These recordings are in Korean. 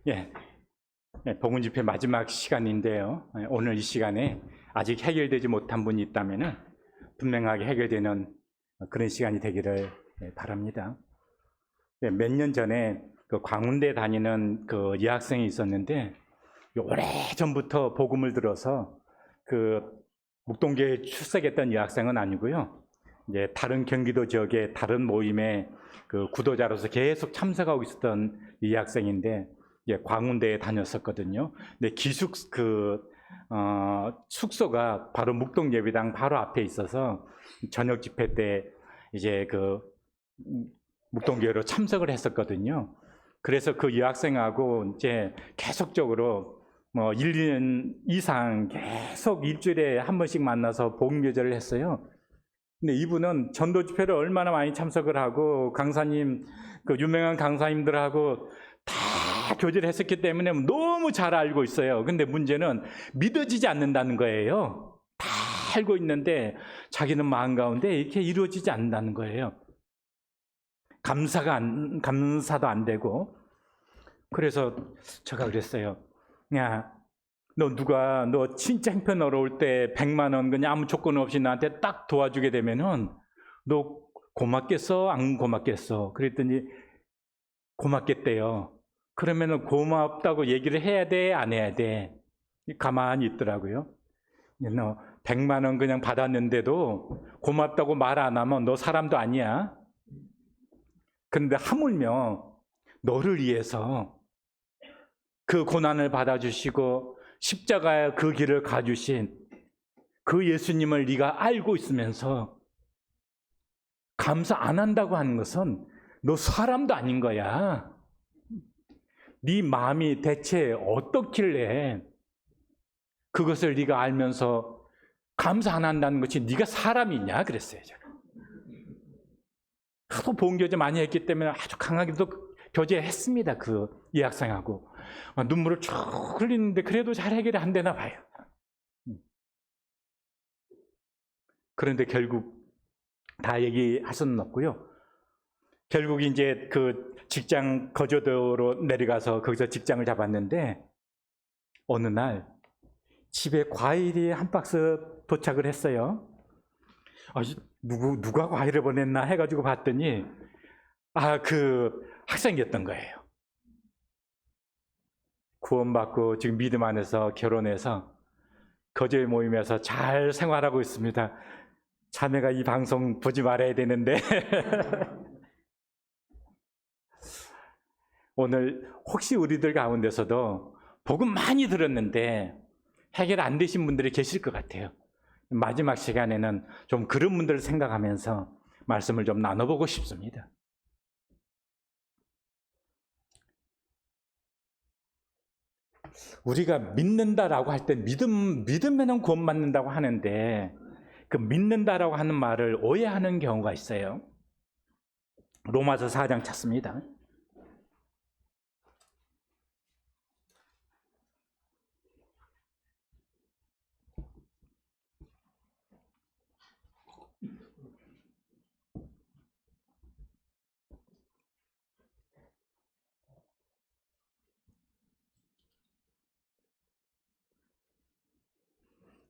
예, 복음 집회 마지막 시간인데요. 오늘 이 시간에 아직 해결되지 못한 분이 있다면은 분명하게 해결되는 그런 시간이 되기를 바랍니다. 몇 년 전에 그 광운대 다니는 그 여학생이 있었는데 오래 전부터 복음을 들어서 그 묵동교회에 출석했던 여학생은 아니고요. 이제 다른 경기도 지역의 다른 모임에 그 구도자로서 계속 참석하고 있었던 이 학생인데 광운대에 다녔었거든요. 근데 숙소가 바로 묵동 예배당 바로 앞에 있어서 저녁 집회 때 이제 그 묵동교회로 참석을 했었거든요. 그래서 그 여학생하고 이제 계속적으로 뭐 1, 2년 이상 계속 일주일에 한 번씩 만나서 복음교제를 했어요. 근데 이분은 전도 집회를 얼마나 많이 참석을 하고 강사님, 그 유명한 강사님들하고 다 교제를 했었기 때문에 너무 잘 알고 있어요. 근데 문제는 믿어지지 않는다는 거예요. 다 알고 있는데 자기는 마음 가운데 이렇게 이루어지지 않는다는 거예요. 감사도 안 되고. 그래서 제가 그랬어요. 야, 너 진짜 형편 어려울 때 100만 원 그냥 아무 조건 없이 나한테 딱 도와주게 되면은 너 고맙겠어? 안 고맙겠어? 그랬더니 고맙겠대요. 그러면은 고맙다고 얘기를 해야 돼? 안 해야 돼? 가만히 있더라고요. 너 100만 원 그냥 받았는데도 고맙다고 말 안 하면 너 사람도 아니야. 그런데 하물며 너를 위해서 그 고난을 받아주시고 십자가의 그 길을 가주신 그 예수님을 네가 알고 있으면서 감사 안 한다고 하는 것은 너 사람도 아닌 거야. 네 마음이 대체 어떻길래 그것을 네가 알면서 감사 안 한다는 것이 네가 사람이냐 그랬어요. 제가. 하도 본교제 많이 했기 때문에 아주 강하게도 교제했습니다. 이 학생하고. 눈물을 쭉 흘리는데 그래도 잘 해결이 안 되나 봐요. 그런데 결국 다 얘기할 수는 없고요. 결국 이제 그 직장 거주도로 내려가서 거기서 직장을 잡았는데 어느 날 집에 과일이 한 박스 도착을 했어요. 누가 과일을 보냈나 해가지고 봤더니 그 학생이었던 거예요. 구원받고 지금 믿음 안에서 결혼해서 거제 모임에서 잘 생활하고 있습니다. 자매가 이 방송 보지 말아야 되는데 오늘 혹시 우리들 가운데서도 복음 많이 들었는데 해결 안 되신 분들이 계실 것 같아요. 마지막 시간에는 좀 그런 분들을 생각하면서 말씀을 좀 나눠보고 싶습니다. 우리가 믿는다라고 할 때 믿으면 구원받는다고 하는데 그 믿는다라고 하는 말을 오해하는 경우가 있어요. 로마서 4장 찾습니다.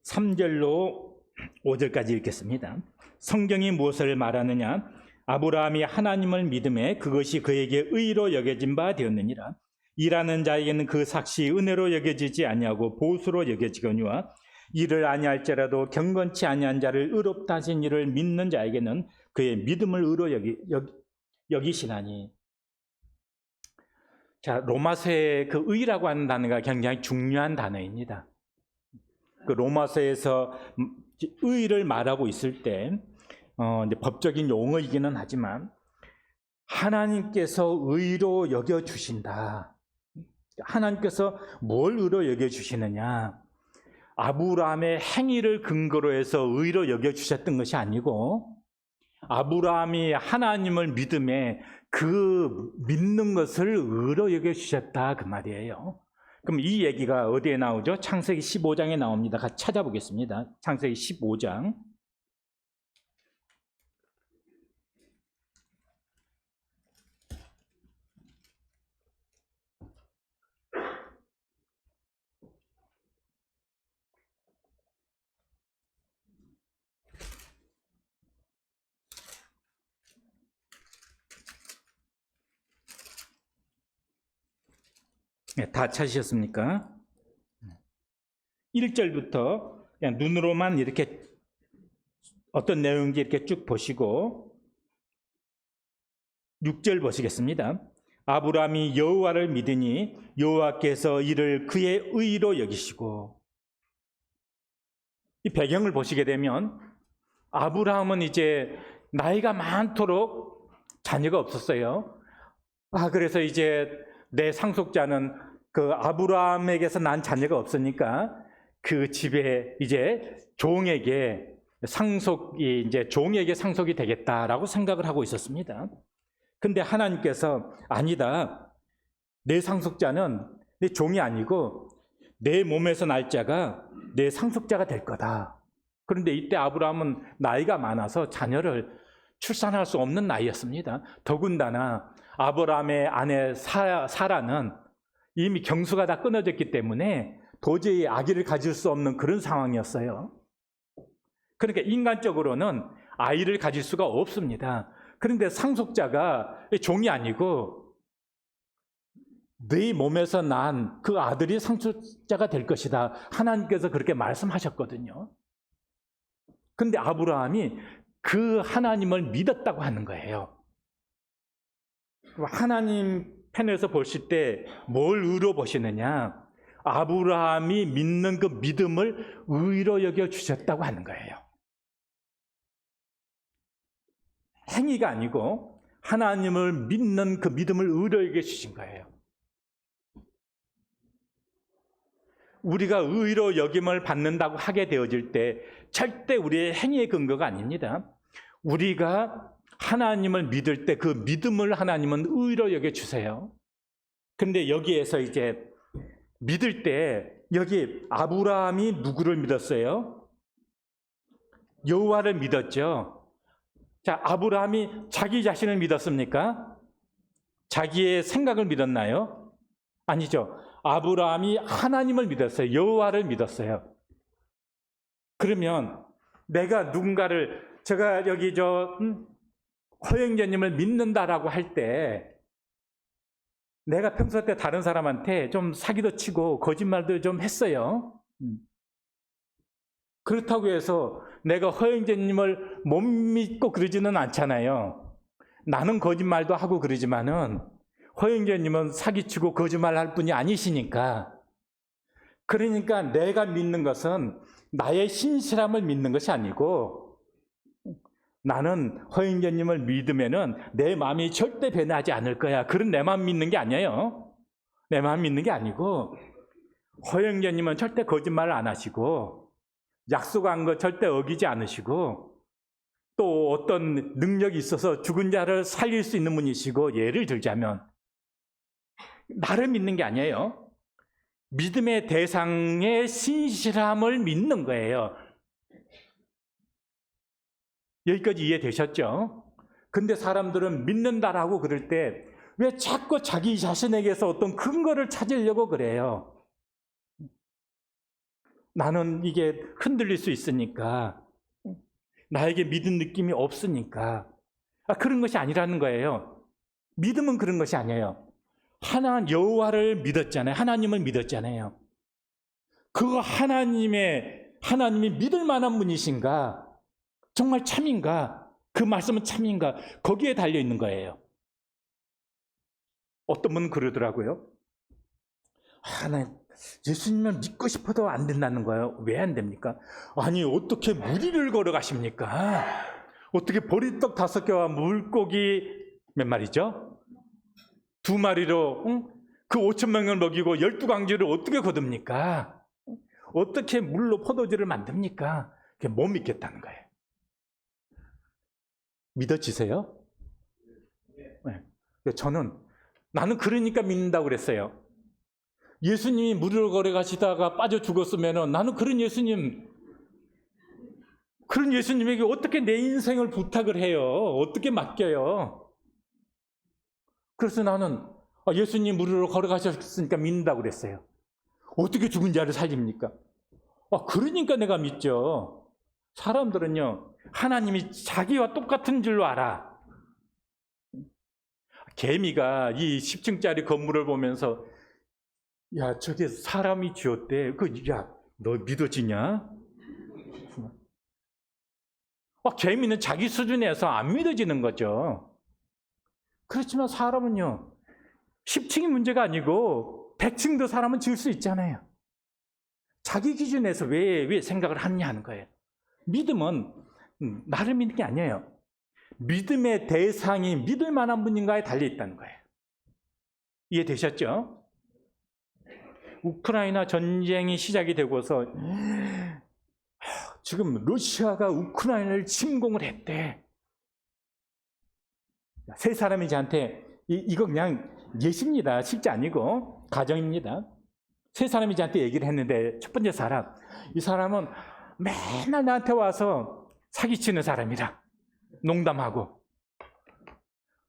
(3절로) (5절까지) 읽겠습니다. 성경이 무엇을 말하느냐? 아브라함이 하나님을 믿음에 그것이 그에게 의로 여겨진 바 되었느니라. 일하는 자에게는 그 삭시 은혜로 여겨지지 아니하고 보수로 여겨지거니와 이를 아니할지라도 경건치 아니한 자를 의롭다 하신 이를 믿는 자에게는 그의 믿음을 의로 여기시나니. 자, 로마서의 그 의라고 하는 단어가 굉장히 중요한 단어입니다. 그 로마서에서 의를 말하고 있을 때 이제 법적인 용어이기는 하지만 하나님께서 의로 여겨주신다. 하나님께서 뭘 의로 여겨주시느냐? 아브라함의 행위를 근거로 해서 의로 여겨주셨던 것이 아니고 아브라함이 하나님을 믿음에 그 믿는 것을 의로 여겨주셨다 그 말이에요. 그럼 이 얘기가 어디에 나오죠? 창세기 15장에 나옵니다. 같이 찾아보겠습니다. 창세기 15장. 네, 다 찾으셨습니까? 1절부터 그냥 눈으로만 이렇게 어떤 내용인지 이렇게 쭉 보시고 6절 보시겠습니다. 아브라함이 여호와를 믿으니 여호와께서 이를 그의 의로 여기시고, 이 배경을 보시게 되면 아브라함은 이제 나이가 많도록 자녀가 없었어요. 그래서 이제 내 상속자는 그 아브라함에게서 난 자녀가 없으니까 그 집에 이제 종에게 종에게 상속이 되겠다라고 생각을 하고 있었습니다. 근데 하나님께서 아니다. 내 상속자는 내 종이 아니고 내 몸에서 날 자가 내 상속자가 될 거다. 그런데 이때 아브라함은 나이가 많아서 자녀를 출산할 수 없는 나이였습니다. 더군다나 아브라함의 아내 사라는 이미 경수가 다 끊어졌기 때문에 도저히 아기를 가질 수 없는 그런 상황이었어요. 그러니까 인간적으로는 아이를 가질 수가 없습니다. 그런데 상속자가 종이 아니고 네 몸에서 난 그 아들이 상속자가 될 것이다. 하나님께서 그렇게 말씀하셨거든요. 근데 아브라함이 그 하나님을 믿었다고 하는 거예요. 하나님 편에서 보실 때 뭘 의로 보시느냐? 아브라함이 믿는 그 믿음을 의로 여겨 주셨다고 하는 거예요. 행위가 아니고 하나님을 믿는 그 믿음을 의로 여겨 주신 거예요. 우리가 의로 여김을 받는다고 하게 되어질 때 절대 우리의 행위의 근거가 아닙니다. 우리가 하나님을 믿을 때 그 믿음을 하나님은 의로 여겨 주세요. 그런데 여기에서 이제 믿을 때 여기 아브라함이 누구를 믿었어요? 여호와를 믿었죠. 자, 아브라함이 자기 자신을 믿었습니까? 자기의 생각을 믿었나요? 아니죠. 아브라함이 하나님을 믿었어요. 여호와를 믿었어요. 그러면 내가 누군가를, 제가 여기 허영재님을 믿는다라고 할 때 내가 평소 때 다른 사람한테 좀 사기도 치고 거짓말도 좀 했어요. 그렇다고 해서 내가 허영재님을 못 믿고 그러지는 않잖아요. 나는 거짓말도 하고 그러지만은 허영재님은 사기치고 거짓말할 분이 아니시니까. 그러니까 내가 믿는 것은 나의 신실함을 믿는 것이 아니고, 나는 허영재님을 믿으면은 내 마음이 절대 변하지 않을 거야. 그런 내 마음 믿는 게 아니에요. 내 마음 믿는 게 아니고, 허영재님은 절대 거짓말을 안 하시고, 약속한 거 절대 어기지 않으시고, 또 어떤 능력이 있어서 죽은 자를 살릴 수 있는 분이시고, 예를 들자면 나를 믿는 게 아니에요. 믿음의 대상의 신실함을 믿는 거예요. 여기까지 이해되셨죠? 근데 사람들은 믿는다라고 그럴 때 왜 자꾸 자기 자신에게서 어떤 근거를 찾으려고 그래요? 나는 이게 흔들릴 수 있으니까, 나에게 믿은 느낌이 없으니까. 그런 것이 아니라는 거예요. 믿음은 그런 것이 아니에요. 여호와를 믿었잖아요. 하나님을 믿었잖아요. 그 하나님이 믿을 만한 분이신가? 정말 참인가? 그 말씀은 참인가? 거기에 달려 있는 거예요. 어떤 분은 그러더라고요. 나 예수님을 믿고 싶어도 안 된다는 거예요. 왜 안 됩니까? 아니, 어떻게 무리를 걸어가십니까? 어떻게 보리떡 5개와 물고기 몇 마리죠? 2마리로 그 5,000명을 먹이고 12광지를 어떻게 거둡니까? 어떻게 물로 포도주를 만듭니까? 못 믿겠다는 거예요. 믿어지세요? 네. 나는 그러니까 믿는다고 그랬어요. 예수님이 무리를 걸어가시다가 빠져 죽었으면 나는 그런 예수님에게 어떻게 내 인생을 부탁을 해요? 어떻게 맡겨요? 그래서 나는 예수님 무리로 걸어가셨으니까 믿는다고 그랬어요. 어떻게 죽은 자를 살립니까? 그러니까 내가 믿죠. 사람들은요, 하나님이 자기와 똑같은 줄로 알아. 개미가 이 10층짜리 건물을 보면서 야, 저게 사람이 지었대. 야, 너 믿어지냐? 개미는 자기 수준에서 안 믿어지는 거죠. 그렇지만 사람은요, 10층이 문제가 아니고 100층도 사람은 지을 수 있잖아요. 자기 기준에서 왜 생각을 하느냐 하는 거예요. 믿음은 나를 믿는 게 아니에요. 믿음의 대상이 믿을 만한 분인가에 달려 있다는 거예요. 이해되셨죠? 우크라이나 전쟁이 시작이 되고서 지금 러시아가 우크라이나를 침공을 했대. 세 사람이 저한테 이거 그냥 예시입니다. 실제 아니고 가정입니다. 세 사람이 저한테 얘기를 했는데 첫 번째 사람, 이 사람은 맨날 나한테 와서 사기치는 사람이라 농담하고.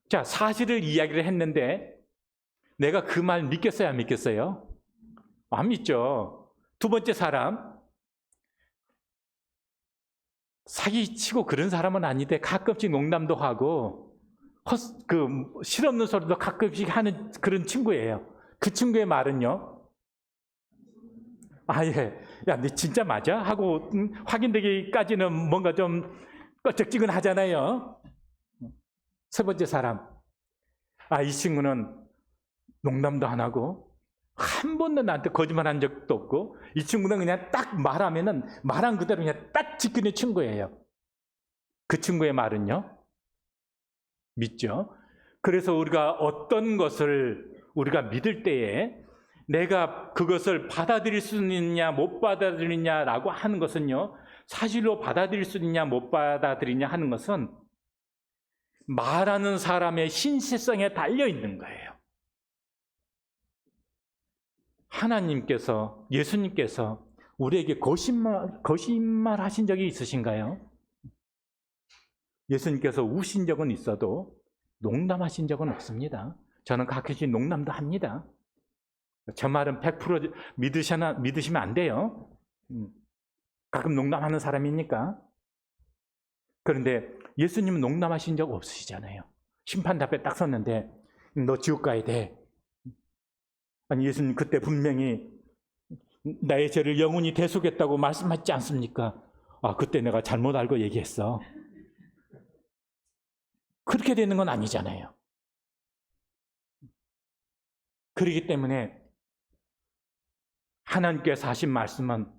자, 사실을 이야기를 했는데 내가 그 말 믿겠어요, 안 믿겠어요? 안 믿죠. 두 번째 사람, 사기치고 그런 사람은 아닌데 가끔씩 농담도 하고 실없는 소리도 가끔씩 하는 그런 친구예요. 그 친구의 말은요, 예, 야, 너 진짜 맞아? 하고 확인되기까지는 뭔가 좀 껄쩍지근하잖아요. 세 번째 사람, 이 친구는 농담도 안 하고 한 번도 나한테 거짓말한 적도 없고, 이 친구는 그냥 딱 말하면은 말한 그대로 그냥 딱 지키는 친구예요. 그 친구의 말은요, 믿죠. 그래서 우리가 어떤 것을 우리가 믿을 때에 내가 그것을 받아들일 수 있느냐 못 받아들이냐라고 하는 것은요, 사실로 받아들일 수 있느냐 못 받아들이냐 하는 것은 말하는 사람의 신실성에 달려 있는 거예요. 하나님께서, 예수님께서 우리에게 거짓말 하신 적이 있으신가요? 예수님께서 우신 적은 있어도 농담하신 적은 없습니다. 저는 가끔씩 농담도 합니다. 저 말은 100% 믿으시면 안 돼요. 가끔 농담하는 사람이니까. 그런데 예수님은 농담하신 적 없으시잖아요. 심판대 앞에 딱 섰는데 너 지옥 가야 돼. 아니, 예수님 그때 분명히 나의 죄를 영원히 대속했다고 말씀하지 않습니까? 그때 내가 잘못 알고 얘기했어. 그렇게 되는 건 아니잖아요. 그렇기 때문에 하나님께서 하신 말씀은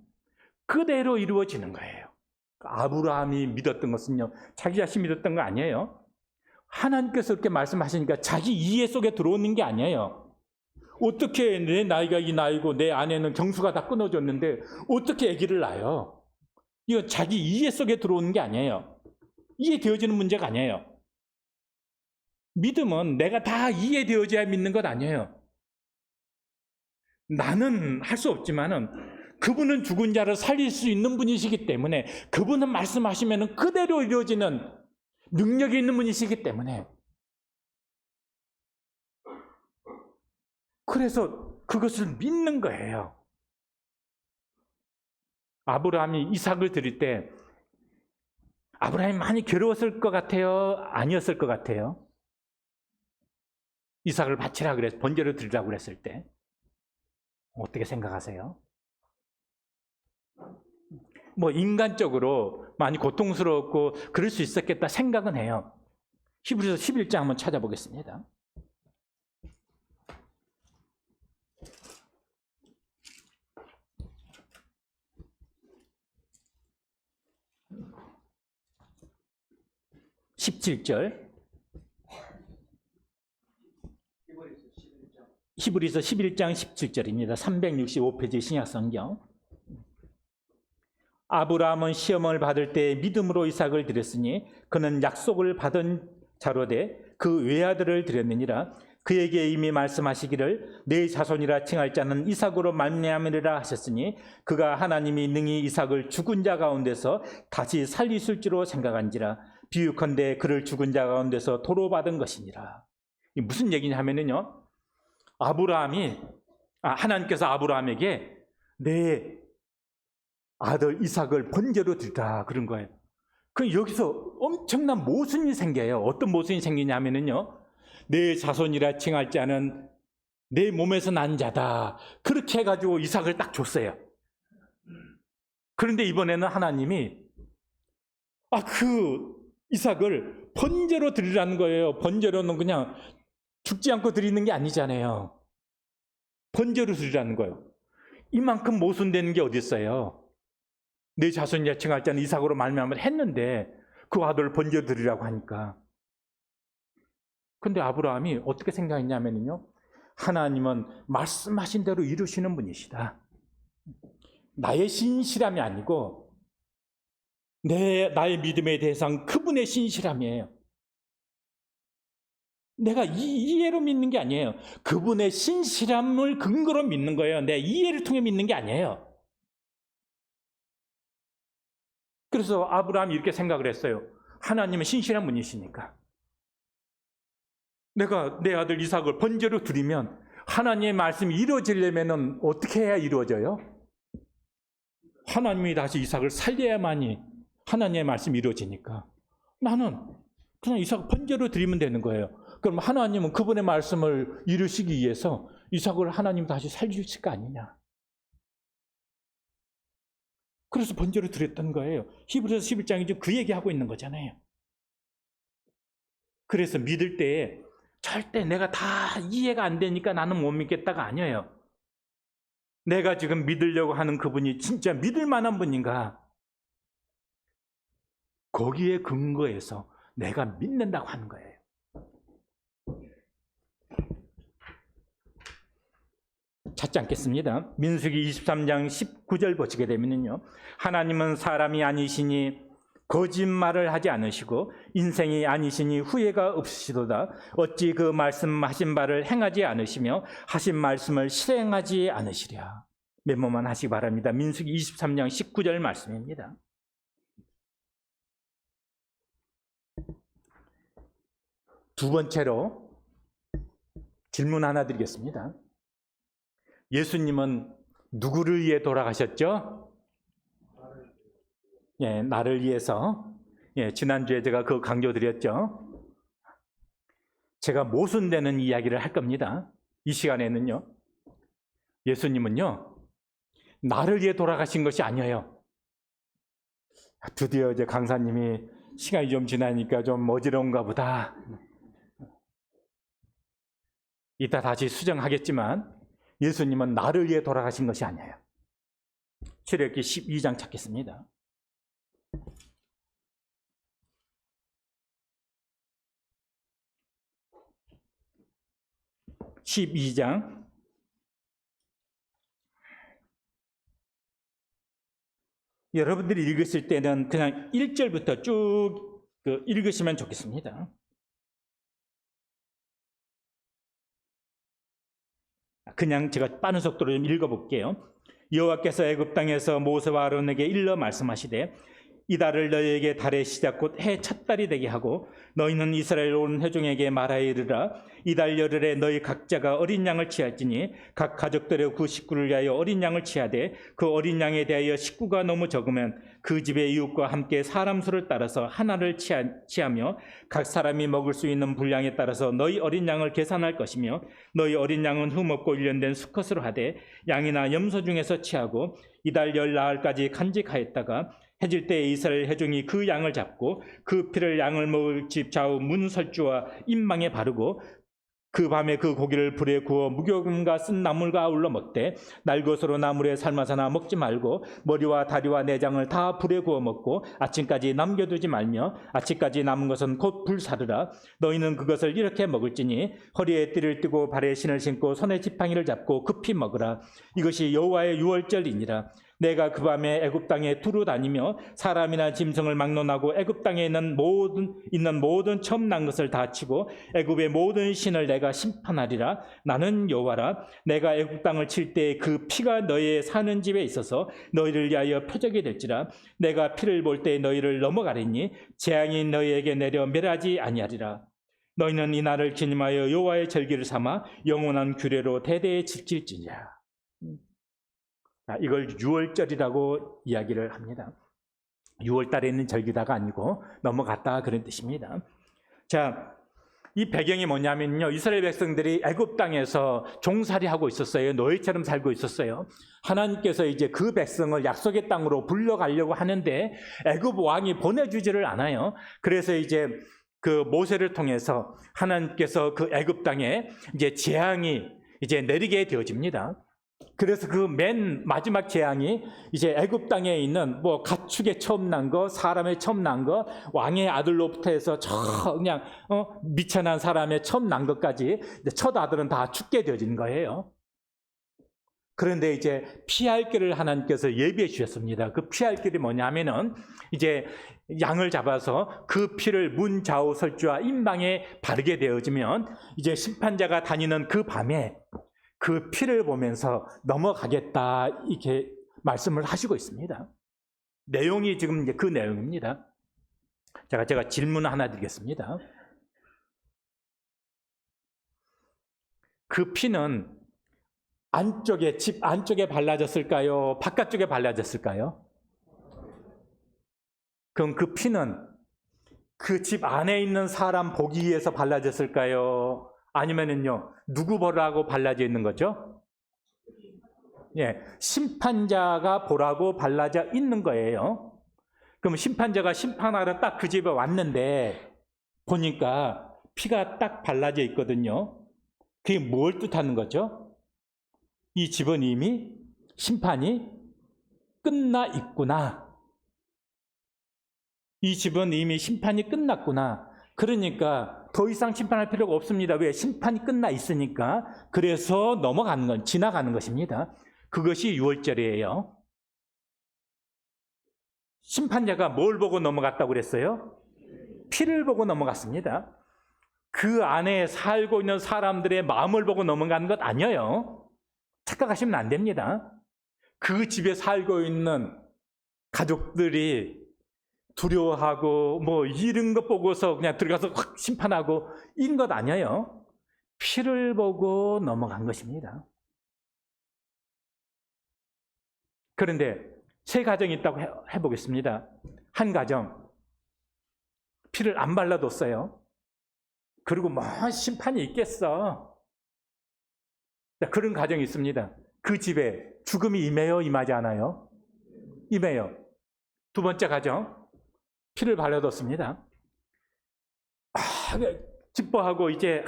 그대로 이루어지는 거예요. 아브라함이 믿었던 것은요, 자기 자신 믿었던 거 아니에요. 하나님께서 그렇게 말씀하시니까 자기 이해 속에 들어오는 게 아니에요. 어떻게 내 나이가 이 나이고 내 아내는 경수가 다 끊어졌는데 어떻게 아기를 낳아요? 이거 자기 이해 속에 들어오는 게 아니에요. 이해되어지는 문제가 아니에요. 믿음은 내가 다 이해되어져야 믿는 것 아니에요. 나는 할 수 없지만은 그분은 죽은 자를 살릴 수 있는 분이시기 때문에, 그분은 말씀하시면 그대로 이루어지는 능력이 있는 분이시기 때문에, 그래서 그것을 믿는 거예요. 아브라함이 이삭을 드릴 때 아브라함이 많이 괴로웠을 것 같아요? 아니었을 것 같아요? 이삭을 바치라 그래서 번제를 드리라고 그랬을 때 어떻게 생각하세요? 인간적으로 많이 고통스러웠고 그럴 수 있었겠다 생각은 해요. 히브리서 11장 한번 찾아보겠습니다. 히브리서 11장 17절입니다. 365페이지 신약성경. 아브라함은 시험을 받을 때 믿음으로 이삭을 드렸으니 그는 약속을 받은 자로 돼 그 외아들을 드렸느니라. 그에게 이미 말씀하시기를 내 자손이라 칭할 자는 이삭으로 말미암으리라 하셨으니 그가 하나님이 능히 이삭을 죽은 자 가운데서 다시 살리실지로 생각한지라. 비유컨대 그를 죽은 자 가운데서 도로 받은 것이니라. 이게 무슨 얘기냐 하면은요, 하나님께서 아브라함에게 내 아들 이삭을 번제로 드리라 그런 거예요. 그럼 여기서 엄청난 모순이 생겨요. 어떤 모순이 생기냐면은요, 내 자손이라 칭할 자는 내 몸에서 난 자다. 그렇게 해가지고 이삭을 딱 줬어요. 그런데 이번에는 하나님이 그 이삭을 번제로 드리라는 거예요. 번제로는 그냥 죽지 않고 드리는 게 아니잖아요. 번제로 드리라는 거예요. 이만큼 모순되는 게 어디 있어요? 내 자손 예칭할 때는 이삭으로 말미암아 했는데 그 아들을 번제로 드리라고 하니까. 근데 아브라함이 어떻게 생각했냐면요, 하나님은 말씀하신 대로 이루시는 분이시다. 나의 신실함이 아니고 나의 믿음의 대상 그분의 신실함이에요. 내가 이해로 믿는 게 아니에요. 그분의 신실함을 근거로 믿는 거예요. 내 이해를 통해 믿는 게 아니에요. 그래서 아브라함이 이렇게 생각을 했어요. 하나님은 신실한 분이시니까 내가 내 아들 이삭을 번제로 드리면 하나님의 말씀이 이루어지려면 어떻게 해야 이루어져요? 하나님이 다시 이삭을 살려야만이 하나님의 말씀이 이루어지니까 나는 그냥 이삭을 번제로 드리면 되는 거예요. 그럼 하나님은 그분의 말씀을 이루시기 위해서 이삭을 하나님 다시 살려주실 거 아니냐. 그래서 번제로 드렸던 거예요. 히브리서 11장이 그 얘기하고 있는 거잖아요. 그래서 믿을 때 절대 내가 다 이해가 안 되니까 나는 못 믿겠다가 아니에요. 내가 지금 믿으려고 하는 그분이 진짜 믿을 만한 분인가? 거기에 근거해서 내가 믿는다고 하는 거예요. 찾지 않겠습니다. 민수기 23장 19절 보시게 되면요, 하나님은 사람이 아니시니 거짓말을 하지 않으시고 인생이 아니시니 후회가 없으시도다. 어찌 그 말씀하신 바를 행하지 않으시며 하신 말씀을 실행하지 않으시랴. 메모만 하시기 바랍니다. 민수기 23장 19절 말씀입니다. 두 번째로 질문 하나 드리겠습니다. 예수님은 누구를 위해 돌아가셨죠? 나를 위해서. 지난주에 제가 그거 강조드렸죠. 제가 모순되는 이야기를 할 겁니다. 이 시간에는요, 예수님은요, 나를 위해 돌아가신 것이 아니에요. 드디어 이제 강사님이 시간이 좀 지나니까 좀 어지러운가 보다. 이따 다시 수정하겠지만 예수님은 나를 위해 돌아가신 것이 아니에요. 출애굽기 12장 찾겠습니다. 12장 여러분들이 읽으실 때는 그냥 1절부터 쭉 읽으시면 좋겠습니다. 그냥 제가 빠른 속도로 좀 읽어볼게요. 여호와께서 애굽 땅에서 모세와 아론에게 일러 말씀하시되 이 달을 너희에게 달의 시작 곧 해 첫 달이 되게 하고 너희는 이스라엘 온 회중에게 말하여 이르라. 이 달 열흘에 너희 각자가 어린 양을 취할지니 각 가족들의 그 식구를 위하여 어린 양을 취하되 그 어린 양에 대하여 식구가 너무 적으면 그 집의 이웃과 함께 사람 수를 따라서 하나를 취하며 각 사람이 먹을 수 있는 분량에 따라서 너희 어린 양을 계산할 것이며 너희 어린 양은 흠없고 일련된 수컷으로 하되 양이나 염소 중에서 취하고 이달 열 나흘까지 간직하였다가 해질 때에 이스라엘 회중이 그 양을 잡고 그 피를 양을 먹을 집 좌우 문설주와 임망에 바르고 그 밤에 그 고기를 불에 구워 무교금과 쓴 나물과 아울러 먹되 날것으로 나물에 삶아서나 먹지 말고 머리와 다리와 내장을 다 불에 구워 먹고 아침까지 남겨두지 말며 아침까지 남은 것은 곧 불사르라. 너희는 그것을 이렇게 먹을지니 허리에 띠를 띠고 발에 신을 신고 손에 지팡이를 잡고 급히 먹으라. 이것이 여호와의 유월절이니라. 내가 그 밤에 애굽 땅에 두루 다니며 사람이나 짐승을 막론하고 애굽 땅에 있는 모든 처음 난 것을 다 치고 애굽의 모든 신을 내가 심판하리라. 나는 여호와라. 내가 애굽 땅을 칠 때 그 피가 너희의 사는 집에 있어서 너희를 위하여 표적이 될지라. 내가 피를 볼 때 너희를 넘어가리니 재앙이 너희에게 내려 멸하지 아니하리라. 너희는 이 날을 기념하여 여호와의 절기를 삼아 영원한 규례로 대대에 지킬지니라. 이걸 유월절이라고 이야기를 합니다. 6월 달에 있는 절기다가 아니고 넘어갔다 그런 뜻입니다. 자, 이 배경이 뭐냐면요, 이스라엘 백성들이 애굽 땅에서 종살이하고 있었어요. 노예처럼 살고 있었어요. 하나님께서 이제 그 백성을 약속의 땅으로 불러가려고 하는데 애굽 왕이 보내주지를 않아요. 그래서 이제 그 모세를 통해서 하나님께서 그 애굽 땅에 이제 재앙이 이제 내리게 되어집니다. 그래서 그 맨 마지막 재앙이 이제 애굽 땅에 있는 뭐 가축에 처음 난 거, 사람의 처음 난 거, 왕의 아들로부터 해서 그냥 미천한 사람의 처음 난 것까지 첫 아들은 다 죽게 되어진 거예요. 그런데 이제 피할 길을 하나님께서 예비해 주셨습니다. 그 피할 길이 뭐냐면은 이제 양을 잡아서 그 피를 문 좌우 설주와 임방에 바르게 되어지면 이제 심판자가 다니는 그 밤에 그 피를 보면서 넘어가겠다, 이렇게 말씀을 하시고 있습니다. 내용이 지금 이제 그 내용입니다. 제가 질문 하나 드리겠습니다. 그 피는 안쪽에, 집 안쪽에 발라졌을까요? 바깥쪽에 발라졌을까요? 그럼 그 피는 그 집 안에 있는 사람 보기 위해서 발라졌을까요? 아니면은요, 누구 보라고 발라져 있는 거죠? 예, 심판자가 보라고 발라져 있는 거예요. 그럼 심판자가 심판하러 딱 그 집에 왔는데 보니까 피가 딱 발라져 있거든요. 그게 뭘 뜻하는 거죠? 이 집은 이미 심판이 끝나 있구나. 이 집은 이미 심판이 끝났구나. 그러니까 더 이상 심판할 필요가 없습니다. 왜? 심판이 끝나 있으니까. 그래서 넘어가는 건, 지나가는 것입니다. 그것이 유월절이에요. 심판자가 뭘 보고 넘어갔다고 그랬어요? 피를 보고 넘어갔습니다. 그 안에 살고 있는 사람들의 마음을 보고 넘어가는 것 아니에요. 착각하시면 안 됩니다. 그 집에 살고 있는 가족들이 두려워하고 뭐 이런 것 보고서 그냥 들어가서 확 심판하고 이런 것 아니에요. 피를 보고 넘어간 것입니다. 그런데 세 가정이 있다고 해보겠습니다. 한 가정, 피를 안 발라뒀어요. 그리고 뭐 심판이 있겠어. 그런 가정이 있습니다. 그 집에 죽음이 임해요, 임하지 않아요? 임해요. 두 번째 가정, 피를 발라뒀습니다. 기뻐하고 이제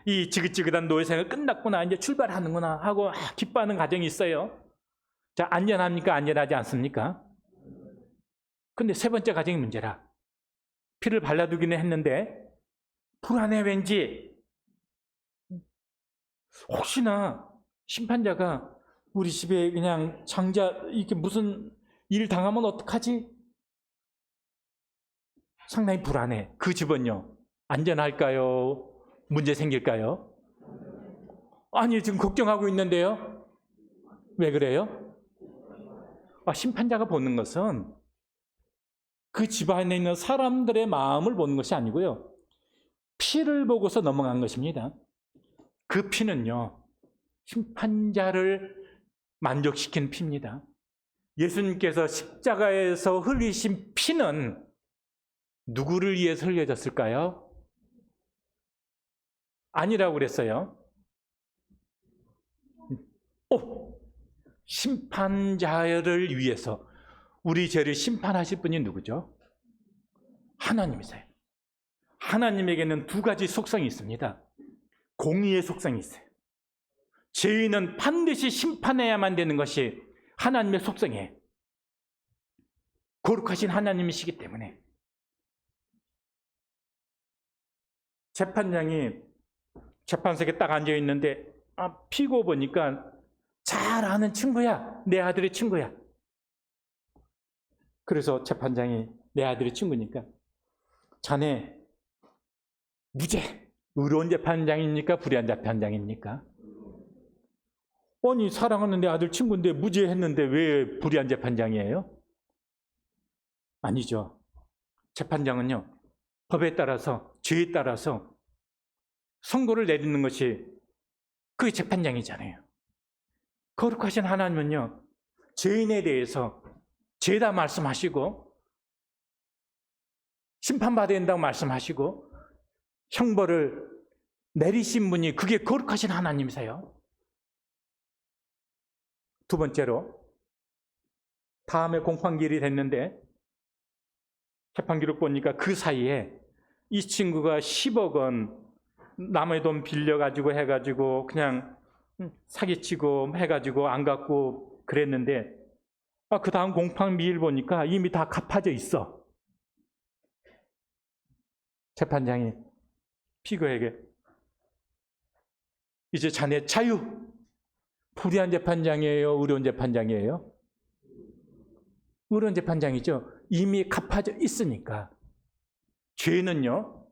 이 지긋지긋한 노예생활 끝났구나, 이제 출발하는구나 하고 기뻐하는 가정이 있어요. 자, 안전합니까? 안전하지 않습니까? 근데 세 번째 가정이 문제라. 피를 발라두기는 했는데 불안해. 왠지 혹시나 심판자가 우리 집에 그냥 장자 이렇게 무슨 일 당하면 어떡하지? 상당히 불안해. 그 집은요, 안전할까요? 문제 생길까요? 아니, 지금 걱정하고 있는데요. 왜 그래요? 심판자가 보는 것은 그 집안에 있는 사람들의 마음을 보는 것이 아니고요, 피를 보고서 넘어간 것입니다. 그 피는요, 심판자를 만족시킨 피입니다. 예수님께서 십자가에서 흘리신 피는 누구를 위해서 흘려졌을까요? 아니라고 그랬어요. 심판자를 위해서, 우리 죄를 심판하실 분이 누구죠? 하나님이세요. 하나님에게는 두 가지 속성이 있습니다. 공의의 속성이 있어요. 죄인은 반드시 심판해야만 되는 것이 하나님의 속성이에요. 거룩하신 하나님이시기 때문에. 재판장이 재판석에 딱 앉아 있는데 피고 보니까 잘 아는 친구야. 내 아들의 친구야. 그래서 재판장이 내 아들의 친구니까, 자네 무죄. 의로운 재판장입니까? 불의한 재판장입니까? 아니, 사랑하는 내 아들 친구인데 무죄했는데 왜 불의한 재판장이에요? 아니죠. 재판장은요, 법에 따라서, 죄에 따라서 선고를 내리는 것이 그게 재판장이잖아요. 거룩하신 하나님은요, 죄인에 대해서 죄다 말씀하시고 심판받아야 된다고 말씀하시고 형벌을 내리신 분이 그게 거룩하신 하나님이세요. 두 번째로, 다음에 공판기일이 됐는데 재판기록 보니까 그 사이에 이 친구가 10억 원 남의 돈 빌려가지고 해가지고 그냥 사기치고 해가지고 안 갚고 그랬는데, 그 다음 공판기일 보니까 이미 다 갚아져 있어. 재판장이 피고에게 이제 자네 자유. 불의한 재판장이에요? 의로운 재판장이에요? 의로운 재판장이죠. 이미 갚아져 있으니까. 죄는요,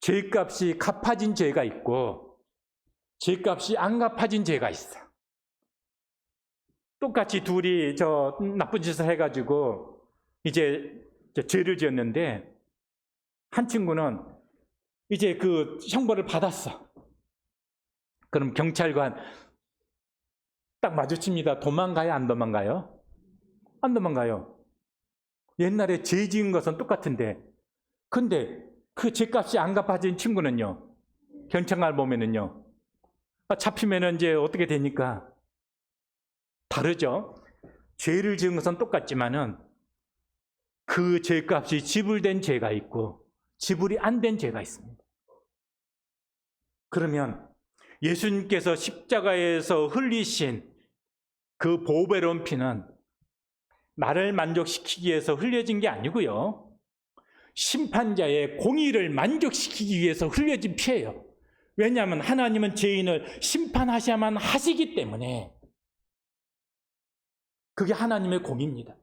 죄값이 갚아진 죄가 있고 죄값이 안 갚아진 죄가 있어. 똑같이 둘이 저 나쁜 짓을 해가지고 이제 죄를 지었는데, 한 친구는 이제 그 형벌을 받았어. 그럼 경찰관 딱 마주칩니다. 도망가요? 안 도망가요? 안 도망가요. 옛날에 죄 지은 것은 똑같은데, 근데 그 죄값이 안 갚아진 친구는요, 경찰관 보면은요, 잡히면은 이제 어떻게 되니까 다르죠. 죄를 지은 것은 똑같지만은 그 죄값이 지불된 죄가 있고 지불이 안 된 죄가 있습니다. 그러면 예수님께서 십자가에서 흘리신 그 보배로운 피는 나를 만족시키기 위해서 흘려진 게 아니고요, 심판자의 공의를 만족시키기 위해서 흘려진 피예요. 왜냐하면 하나님은 죄인을 심판하셔야만 하시기 때문에 그게 하나님의 공의입니다.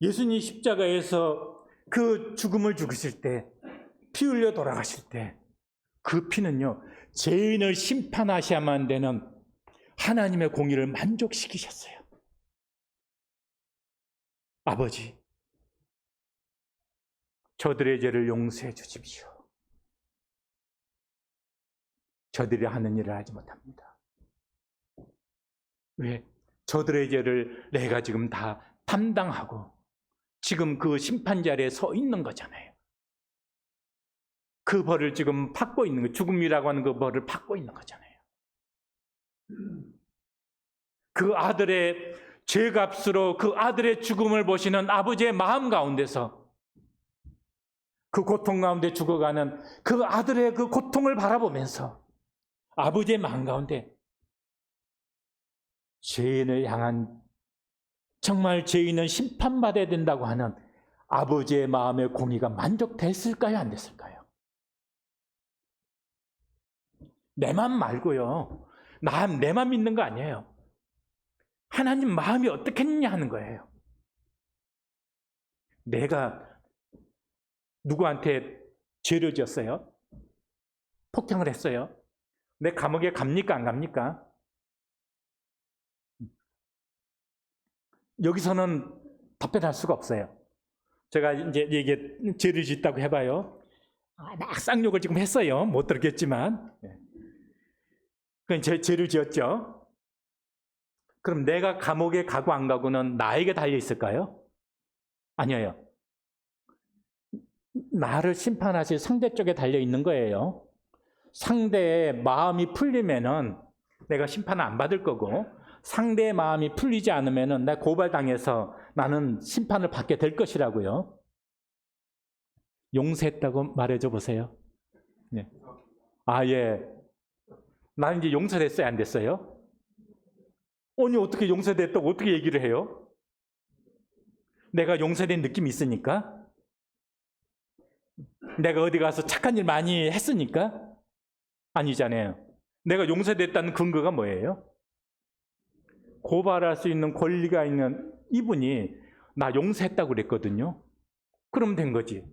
예수님 십자가에서 그 죽음을 죽으실 때, 피 흘려 돌아가실 때, 그 피는요, 죄인을 심판하셔야만 되는 하나님의 공의를 만족시키셨어요. 아버지, 저들의 죄를 용서해 주십시오. 저들이 하는 일을 하지 못합니다. 왜? 저들의 죄를 내가 지금 다 담당하고 지금 그 심판 자리에 서 있는 거잖아요. 그 벌을 지금 받고 있는 거, 죽음이라고 하는 그 벌을 받고 있는 거잖아요. 그 아들의 죄값으로 그 아들의 죽음을 보시는 아버지의 마음 가운데서 그 고통 가운데 죽어가는 그 아들의 그 고통을 바라보면서 아버지의 마음 가운데 죄인을 향한, 정말 죄인은 심판받아야 된다고 하는 아버지의 마음의 공의가 만족됐을까요? 안 됐을까요? 내 맘 말고요, 내 맘 믿는 거 아니에요. 하나님 마음이 어떻겠느냐 하는 거예요. 내가 누구한테 죄를 지었어요? 폭행을 했어요? 내 감옥에 갑니까? 안 갑니까? 여기서는 답변할 수가 없어요. 제가 이제 이게 죄를 짓다고 해봐요. 막 쌍욕을 지금 했어요. 못 들었겠지만. 그건 죄를 지었죠. 그럼 내가 감옥에 가고 안 가고는 나에게 달려 있을까요? 아니에요. 나를 심판하실 상대 쪽에 달려 있는 거예요. 상대의 마음이 풀리면은 내가 심판을 안 받을 거고, 상대의 마음이 풀리지 않으면은 내가 고발당해서 나는 심판을 받게 될 것이라고요. 용서했다고 말해줘 보세요. 네. 예. 나는 이제 용서됐어요? 안 됐어요? 아니, 어떻게 용서됐다고 어떻게 얘기를 해요? 내가 용서된 느낌이 있으니까? 내가 어디 가서 착한 일 많이 했으니까? 아니잖아요. 내가 용서됐다는 근거가 뭐예요? 고발할 수 있는 권리가 있는 이분이 나 용서했다고 그랬거든요. 그럼 된 거지.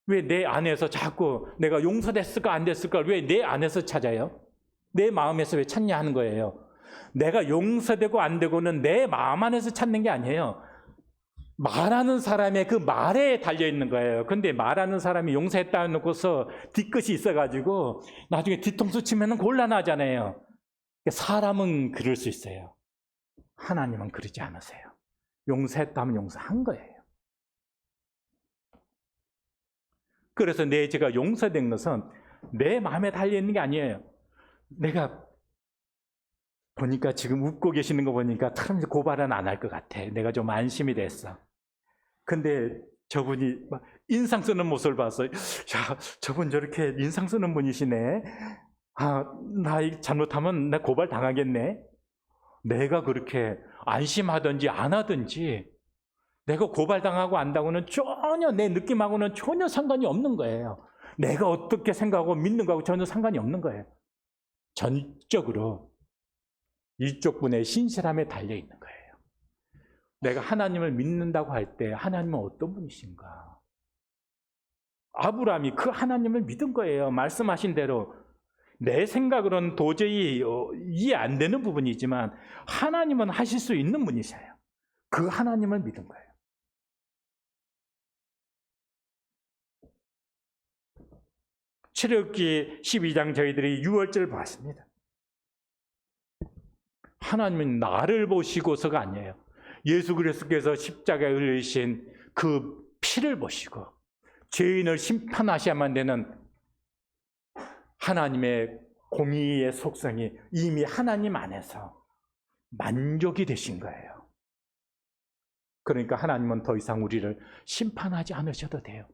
왜 내 안에서 자꾸 내가 용서됐을까 안 됐을까 왜 내 안에서 찾아요? 내 마음에서 왜 찾냐 하는 거예요. 내가 용서되고 안 되고는 내 마음 안에서 찾는 게 아니에요. 말하는 사람의 그 말에 달려있는 거예요. 근데 말하는 사람이 용서했다 놓고서 뒤끝이 있어가지고 나중에 뒤통수 치면 곤란하잖아요. 사람은 그럴 수 있어요. 하나님은 그러지 않으세요. 용서했다 하면 용서한 거예요. 그래서 내 죄가 용서된 것은 내 마음에 달려있는 게 아니에요. 내가 보니까 지금 웃고 계시는 거 보니까 참 고발은 안 할 것 같아. 내가 좀 안심이 됐어. 근데 저분이 막 인상 쓰는 모습을 봤어요. 야, 저분 저렇게 인상 쓰는 분이시네. 아, 나 잘못하면 나 고발 당하겠네. 내가 그렇게 안심하든지 안 하든지 내가 고발당하고 안다고는 전혀 내 느낌하고는 전혀 상관이 없는 거예요. 내가 어떻게 생각하고 믿는 거하고 전혀 상관이 없는 거예요. 전적으로 이쪽 분의 신실함에 달려 있는 거예요. 내가 하나님을 믿는다고 할 때 하나님은 어떤 분이신가? 아브라함이 그 하나님을 믿은 거예요. 말씀하신 대로 내 생각으로는 도저히 이해 안 되는 부분이지만 하나님은 하실 수 있는 분이세요. 그 하나님을 믿은 거예요. 출애굽기 12장 저희들이 6월절 봤습니다. 하나님은 나를 보시고서가 아니에요. 예수 그리스도께서 십자가에 흘리신 그 피를 보시고 죄인을 심판하셔야만 되는 하나님의 공의의 속성이 이미 하나님 안에서 만족이 되신 거예요. 그러니까 하나님은 더 이상 우리를 심판하지 않으셔도 돼요.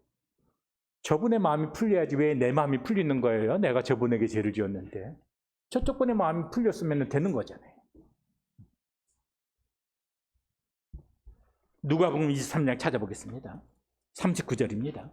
저분의 마음이 풀려야지 왜 내 마음이 풀리는 거예요? 내가 저분에게 죄를 지었는데. 저쪽 분의 마음이 풀렸으면 되는 거잖아요. 누가복음 23장 찾아보겠습니다. 39절입니다.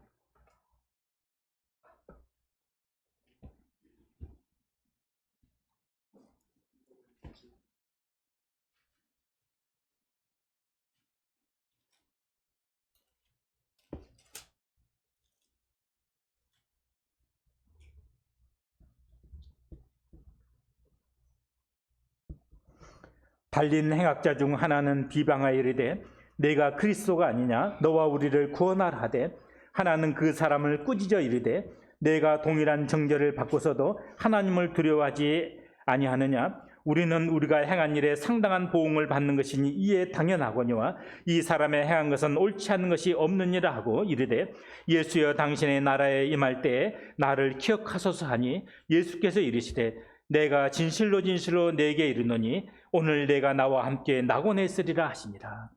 달린 행악자 중 하나는 비방하여 이르되 내가 그리스도가 아니냐 너와 우리를 구원하라 하되 하나는 그 사람을 꾸짖어 이르되 내가 동일한 정죄를 받고서도 하나님을 두려워하지 아니하느냐 우리는 우리가 행한 일에 상당한 보응을 받는 것이니 이에 당연하거니와 이 사람의 행한 것은 옳지 않은 것이 없느니라 하고 이르되 예수여 당신의 나라에 임할 때에 나를 기억하소서 하니 예수께서 이르시되 내가 진실로 진실로 내게 이르노니 오늘 내가 나와 함께 낙원에 있으리라 하시니라.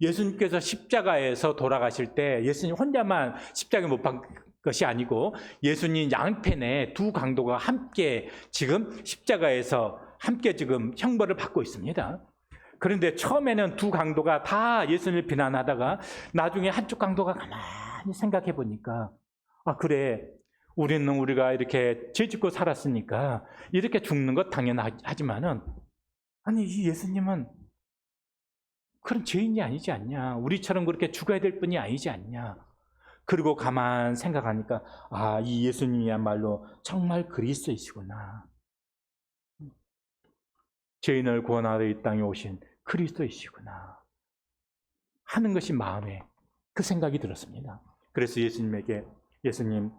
예수님께서 십자가에서 돌아가실 때 예수님 혼자만 십자가에 못 박은 것이 아니고 예수님 양편에 두 강도가 함께 지금 십자가에서 함께 지금 형벌을 받고 있습니다. 그런데 처음에는 두 강도가 다 예수님을 비난하다가 나중에 한쪽 강도가 가만히 생각해 보니까 아 그래 우리는 우리가 이렇게 죄 짓고 살았으니까 이렇게 죽는 것 당연하지만은 아니 이 예수님은 그런 죄인이 아니지 않냐. 우리처럼 그렇게 죽어야 될 분이 아니지 않냐. 그리고 가만 생각하니까 아, 이 예수님이야말로 정말 그리스도이시구나. 죄인을 구원하러 이 땅에 오신 그리스도이시구나 하는 것이 마음에 그 생각이 들었습니다. 그래서 예수님에게 예수님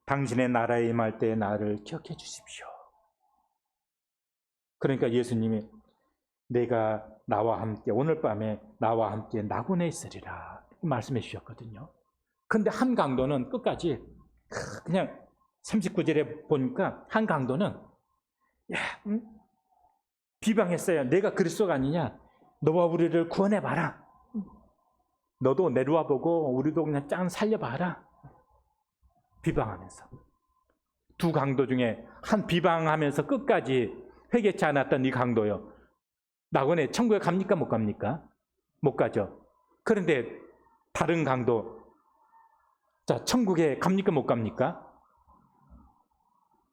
당신의 나라에 임할 때 나를 기억해 주십시오. 그러니까 예수님이 내가 나와 함께 오늘 밤에 나와 함께 낙원에 있으리라 말씀해 주셨거든요. 근데 한 강도는 끝까지 그냥 39절에 보니까 한 강도는 비방했어요. 내가 그리스도가 아니냐? 너와 우리를 구원해봐라. 너도 내려와 보고 우리도 그냥 짠 살려봐라. 비방하면서 두 강도 중에 한 비방하면서 끝까지 회개치 않았던 이 강도요. 낙원에 천국에 갑니까? 못 갑니까? 못 가죠. 그런데 다른 강도 자 천국에 갑니까? 못 갑니까?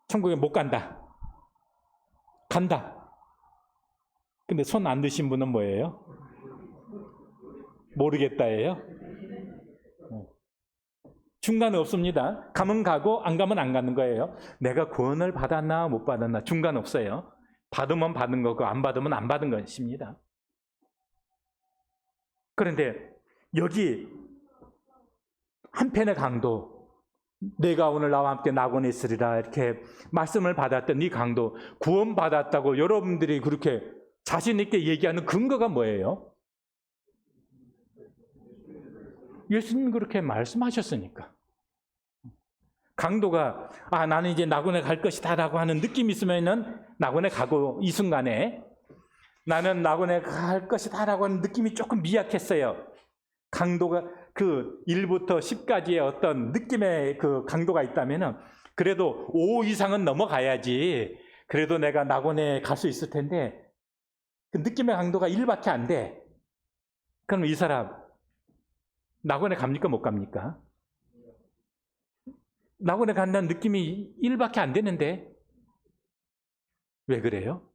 천국에 못 간다. 간다. 근데 손 안 드신 분은 뭐예요? 모르겠다예요? 중간은 없습니다. 가면 가고 안 가면 안 가는 거예요. 내가 구원을 받았나 못 받았나 중간 없어요. 받으면 받은 거고 안 받으면 안 받은 것입니다. 그런데 여기 한편의 강도 내가 오늘 나와 함께 낙원에 있으리라 이렇게 말씀을 받았던 이 강도 구원받았다고 여러분들이 그렇게 자신 있게 얘기하는 근거가 뭐예요? 예수님 그렇게 말씀하셨으니까. 강도가 나는 이제 낙원에 갈 것이다라고 하는 느낌이 있으면은 낙원에 가고, 이 순간에 나는 낙원에 갈 것이다라고 하는 느낌이 조금 미약했어요. 강도가 그 1부터 10까지의 어떤 느낌의 그 강도가 있다면은 그래도 5 이상은 넘어가야지 그래도 내가 낙원에 갈 수 있을 텐데, 그 느낌의 강도가 1밖에 안 돼. 그럼 이 사람 낙원에 갑니까 못 갑니까? 낙원에 간다는 느낌이 1밖에 안 되는데 왜 그래요?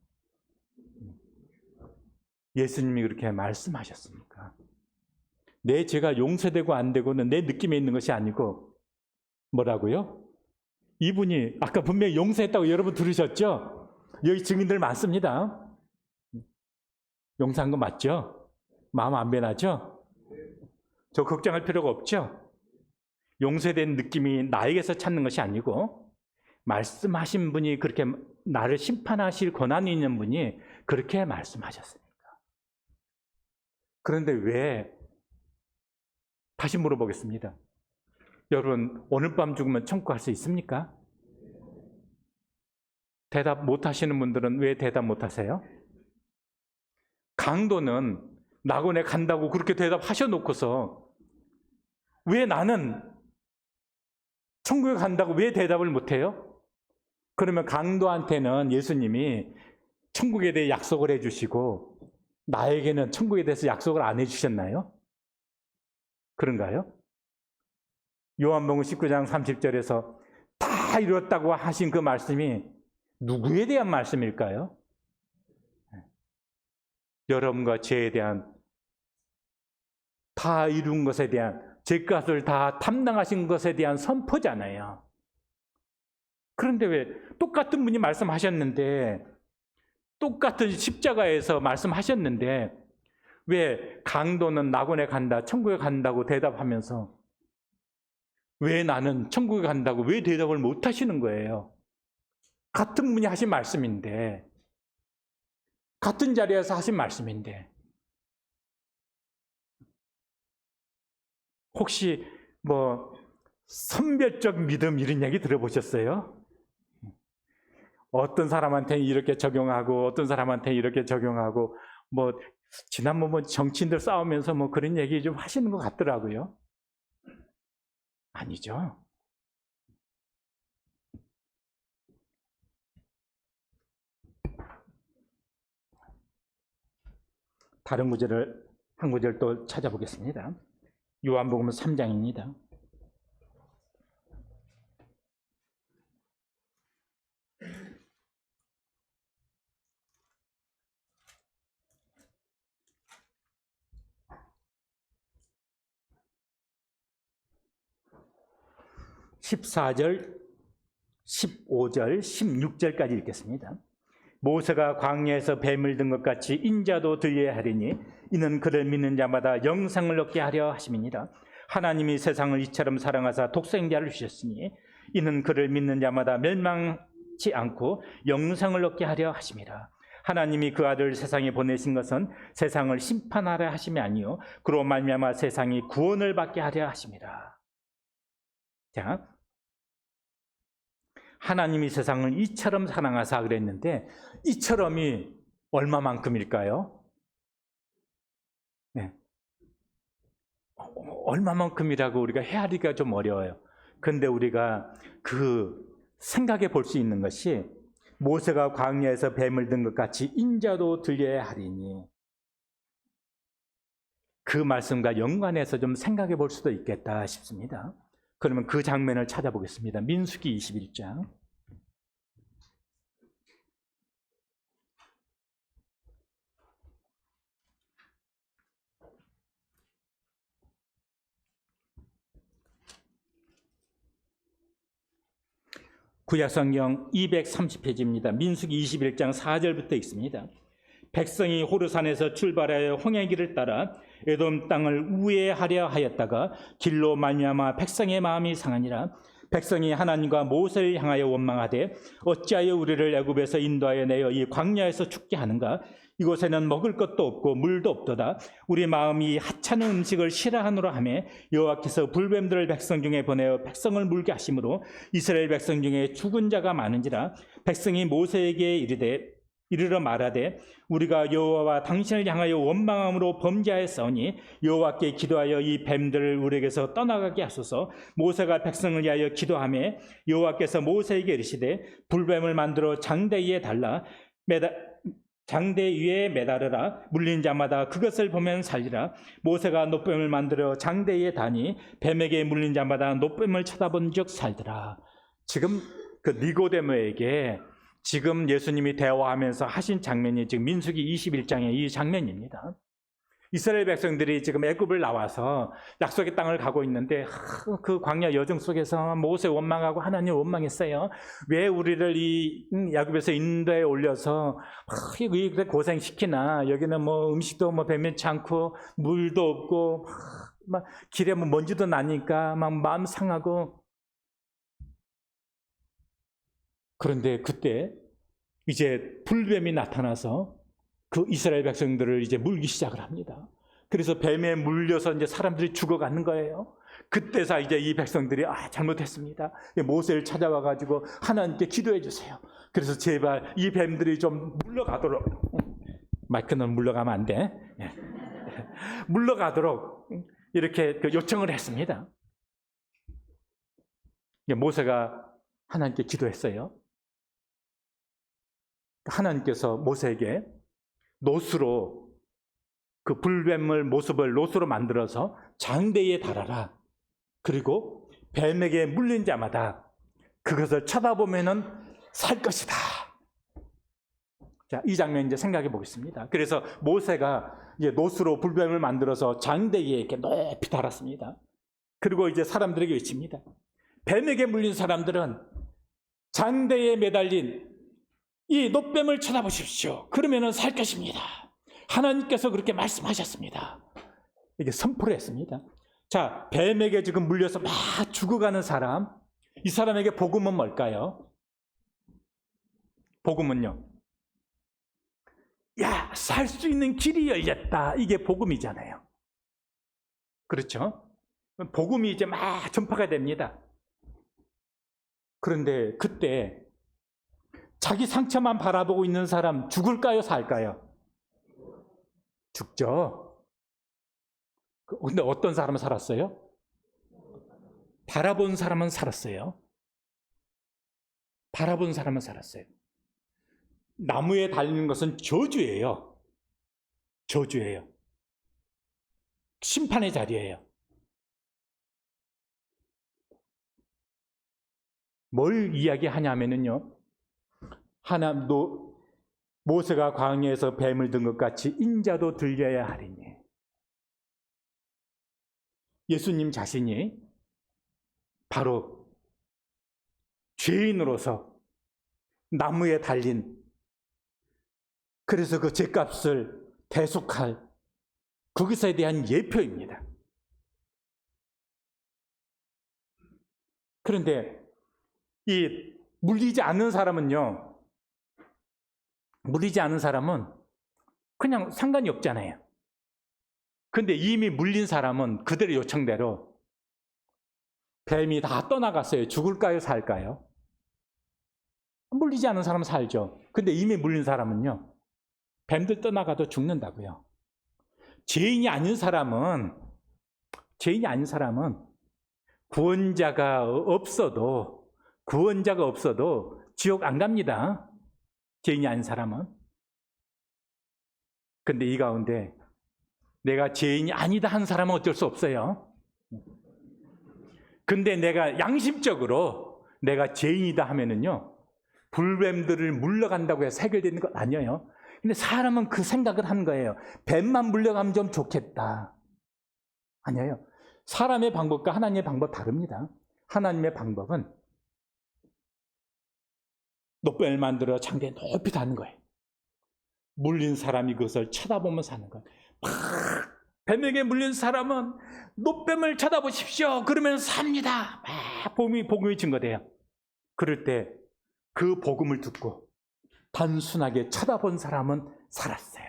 예수님이 그렇게 말씀하셨습니까? 내 죄가 용서되고 안 되고는 내 느낌에 있는 것이 아니고 뭐라고요? 이분이 아까 분명히 용서했다고 여러분 들으셨죠? 여기 증인들 많습니다. 용서한 거 맞죠? 마음 안 변하죠? 저 걱정할 필요가 없죠? 용서된 느낌이 나에게서 찾는 것이 아니고 말씀하신 분이, 그렇게 나를 심판하실 권한이 있는 분이 그렇게 말씀하셨습니다. 그런데 왜, 다시 물어보겠습니다. 여러분, 오늘 밤 죽으면 천국 갈 수 있습니까? 대답 못 하시는 분들은 왜 대답 못 하세요? 강도는 낙원에 간다고 그렇게 대답하셔 놓고서 왜 나는 천국에 간다고 왜 대답을 못 해요? 그러면 강도한테는 예수님이 천국에 대해 약속을 해주시고 나에게는 천국에 대해서 약속을 안 해주셨나요? 그런가요? 요한복음 19장 30절에서 다 이뤘다고 하신 그 말씀이 누구에 대한 말씀일까요? 여러분과 죄에 대한, 다 이룬 것에 대한, 죄값을 다 담당하신 것에 대한 선포잖아요. 그런데 왜 똑같은 분이 말씀하셨는데, 똑같은 십자가에서 말씀하셨는데 왜 강도는 낙원에 간다, 천국에 간다고 대답하면서 왜 나는 천국에 간다고 왜 대답을 못 하시는 거예요? 같은 분이 하신 말씀인데, 같은 자리에서 하신 말씀인데, 혹시 뭐 선별적 믿음 이런 얘기 들어보셨어요? 어떤 사람한테는 이렇게 적용하고 어떤 사람한테는 이렇게 적용하고, 뭐 지난번 뭐 정치인들 싸우면서 뭐 그런 얘기 좀 하시는 것 같더라고요. 아니죠. 다른 구절을 한 구절 또 찾아보겠습니다. 요한복음 3장입니다. 14절, 15절, 16절까지 읽겠습니다. 모세가 광야에서 뱀을 든 것 같이 인자도 들려야 하리니 이는 그를 믿는 자마다 영생을 얻게 하려 하심이니라. 하나님이 세상을 이처럼 사랑하사 독생자를 주셨으니 이는 그를 믿는 자마다 멸망치 않고 영생을 얻게 하려 하심이라. 하나님이 그 아들 세상에 보내신 것은 세상을 심판하려 하심이 아니요 그로 말미암아 세상이 구원을 받게 하려 하심이라. 자, 하나님이 세상을 이처럼 사랑하사 그랬는데 이처럼이 얼마만큼일까요? 네. 얼마만큼이라고 우리가 헤아리기가 좀 어려워요. 그런데 우리가 그 생각해 볼 수 있는 것이 모세가 광야에서 뱀을 든 것 같이 인자도 들려야 하리니, 그 말씀과 연관해서 좀 생각해 볼 수도 있겠다 싶습니다. 그러면 그 장면을 찾아보겠습니다. 민수기 21장. 구약성경 230페이지입니다. 민수기 21장 4절부터 읽습니다. 백성이 호르산에서 출발하여 홍해 길을 따라 에돔 땅을 우회하려 하였다가 길로 말미암아 백성의 마음이 상하니라. 백성이 하나님과 모세를 향하여 원망하되 어찌하여 우리를 애굽에서 인도하여 내어 이 광야에서 죽게 하는가? 이곳에는 먹을 것도 없고 물도 없도다. 우리 마음이 하찮은 음식을 싫어하노라 하며 여호와께서 불뱀들을 백성 중에 보내어 백성을 물게 하심으로 이스라엘 백성 중에 죽은 자가 많은지라. 백성이 모세에게 이르러 말하되 우리가 여호와와 당신을 향하여 원망함으로 범죄하였사오니 여호와께 기도하여 이 뱀들을 우리에게서 떠나가게 하소서. 모세가 백성을 위하여 기도하며 여호와께서 모세에게 이르시되 불뱀을 만들어 장대 위에 달라 장대 위에 매달으라. 물린 자마다 그것을 보면 살리라. 모세가 노뱀을 만들어 장대 위에 다니 뱀에게 물린 자마다 노뱀을 쳐다본 즉 살더라. 지금 그 니고데모에게 지금 예수님이 대화하면서 하신 장면이 지금 민수기 21장의 이 장면입니다. 이스라엘 백성들이 지금 애굽을 나와서 약속의 땅을 가고 있는데 그 광야 여정 속에서 모세 원망하고 하나님 원망했어요. 왜 우리를 이 애굽에서 인도에 올려서 이렇게 고생시키나. 여기는 뭐 음식도 뭐 배면치 않고 물도 없고 막 길에 뭐 먼지도 나니까 막 마음 상하고. 그런데 그때 이제 불뱀이 나타나서 그 이스라엘 백성들을 이제 물기 시작을 합니다. 그래서 뱀에 물려서 이제 사람들이 죽어가는 거예요. 그때서 이제 이 백성들이 잘못했습니다. 모세를 찾아와 가지고 하나님께 기도해 주세요. 그래서 제발 이 뱀들이 좀 물러가도록. 마이크는 물러가면 안 돼. 물러가도록 이렇게 요청을 했습니다. 모세가 하나님께 기도했어요. 하나님께서 모세에게 노수로 그 불뱀을 모습을 노수로 만들어서 장대에 달아라. 그리고 뱀에게 물린 자마다 그것을 쳐다보면은 살 것이다. 자, 이 장면 이제 생각해 보겠습니다. 그래서 모세가 이제 노수로 불뱀을 만들어서 장대에 이렇게 높이 달았습니다. 그리고 이제 사람들에게 외칩니다. 뱀에게 물린 사람들은 장대에 매달린 이 노뱀을 쳐다보십시오. 그러면은 살 것입니다. 하나님께서 그렇게 말씀하셨습니다. 이게 선포를 했습니다. 자, 뱀에게 지금 물려서 막 죽어가는 사람, 이 사람에게 복음은 뭘까요? 복음은요, 야, 살 수 있는 길이 열렸다. 이게 복음이잖아요. 그렇죠? 복음이 이제 막 전파가 됩니다. 그런데 그때 자기 상처만 바라보고 있는 사람 죽을까요? 살까요? 죽죠. 근데 어떤 사람은 살았어요? 바라본 사람은 살았어요. 바라본 사람은 살았어요. 나무에 달리는 것은 저주예요. 저주예요. 심판의 자리예요. 뭘 이야기하냐면요, 모세가 광야에서 뱀을 든 것 같이 인자도 들려야 하리니. 예수님 자신이 바로 죄인으로서 나무에 달린, 그래서 그 죄값을 대속할 그것에 대한 예표입니다. 그런데 이 물리지 않는 사람은요, 물리지 않은 사람은 그냥 상관이 없잖아요. 근데 이미 물린 사람은 그들의 요청대로 뱀이 다 떠나갔어요. 죽을까요? 살까요? 물리지 않은 사람은 살죠. 근데 이미 물린 사람은요, 뱀들 떠나가도 죽는다고요. 죄인이 아닌 사람은 구원자가 없어도 지옥 안 갑니다. 죄인이 아닌 사람은. 근데 이 가운데 내가 죄인이 아니다 한 사람은 어쩔 수 없어요. 근데 내가 양심적으로 내가 죄인이다 하면은요, 불뱀들을 물러간다고 해서 해결되는 건 아니에요. 근데 사람은 그 생각을 하는 거예요. 뱀만 물려가면 좀 좋겠다. 아니에요. 사람의 방법과 하나님의 방법 다릅니다. 하나님의 방법은 노뱀을 만들어 장대에 높이 다는 거예요. 물린 사람이 그것을 쳐다보면서 하는 거예요. 막 뱀에게 물린 사람은 노뱀을 쳐다보십시오. 그러면 삽니다. 막 복음이 증거돼요. 그럴 때 그 복음을 듣고 단순하게 쳐다본 사람은 살았어요.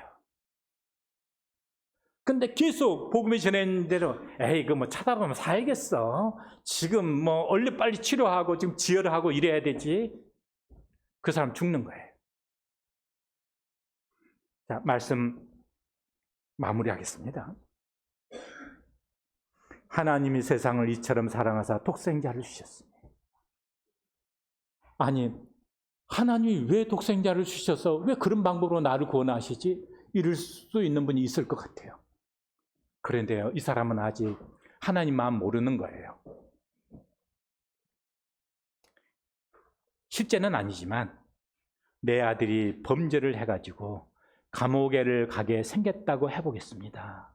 근데 계속 복음이 전해진 대로 에이 그 뭐 쳐다보면 살겠어. 지금 뭐 얼른 빨리 치료하고 지금 지혈하고 이래야 되지. 그 사람 죽는 거예요. 자, 말씀 마무리하겠습니다. 하나님이 세상을 이처럼 사랑하사 독생자를 주셨습니다. 아니, 하나님이 왜 독생자를 주셔서 왜 그런 방법으로 나를 구원하시지? 이럴 수 있는 분이 있을 것 같아요. 그런데요, 이 사람은 아직 하나님 마음 모르는 거예요. 실제는 아니지만 내 아들이 범죄를 해가지고 감옥에를 가게 생겼다고 해보겠습니다.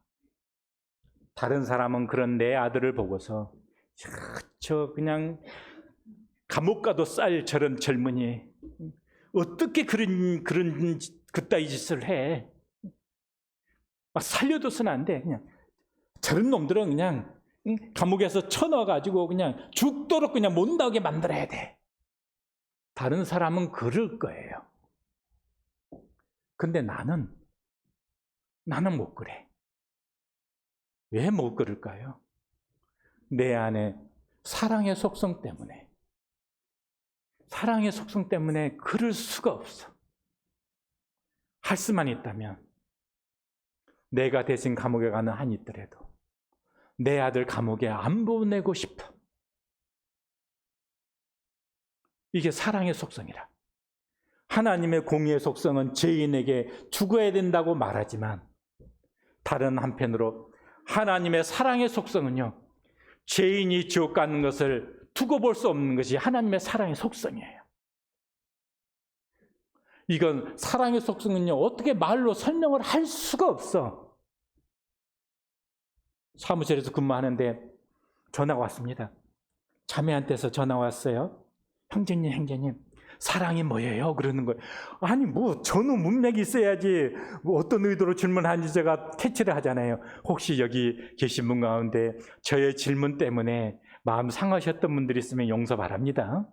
다른 사람은 그런 내 아들을 보고서 저 그냥 감옥 가도 쌀 저런 젊은이 어떻게 그런 그따위 짓을 해? 막 살려둬서는 안 돼. 그냥 저런 놈들은 그냥 감옥에서 쳐넣어가지고 그냥 죽도록 그냥 못 나오게 만들어야 돼. 다른 사람은 그럴 거예요. 근데 나는 못 그래. 왜 못 그럴까요? 내 안에 사랑의 속성 때문에. 사랑의 속성 때문에 그럴 수가 없어. 할 수만 있다면 내가 대신 감옥에 가는 한이 있더라도 내 아들 감옥에 안 보내고 싶어. 이게 사랑의 속성이라. 하나님의 공의의 속성은 죄인에게 죽어야 된다고 말하지만 다른 한편으로 하나님의 사랑의 속성은요, 죄인이 지옥 가는 것을 두고 볼 수 없는 것이 하나님의 사랑의 속성이에요. 이건 사랑의 속성은요, 어떻게 말로 설명을 할 수가 없어. 사무실에서 근무하는데 전화가 왔습니다. 자매한테서 전화 왔어요. 형제님, 사랑이 뭐예요? 그러는 거예요. 아니, 뭐, 전후 문맥이 있어야지, 뭐 어떤 의도로 질문하는지 제가 캐치를 하잖아요. 혹시 여기 계신 분 가운데 저의 질문 때문에 마음 상하셨던 분들이 있으면 용서 바랍니다.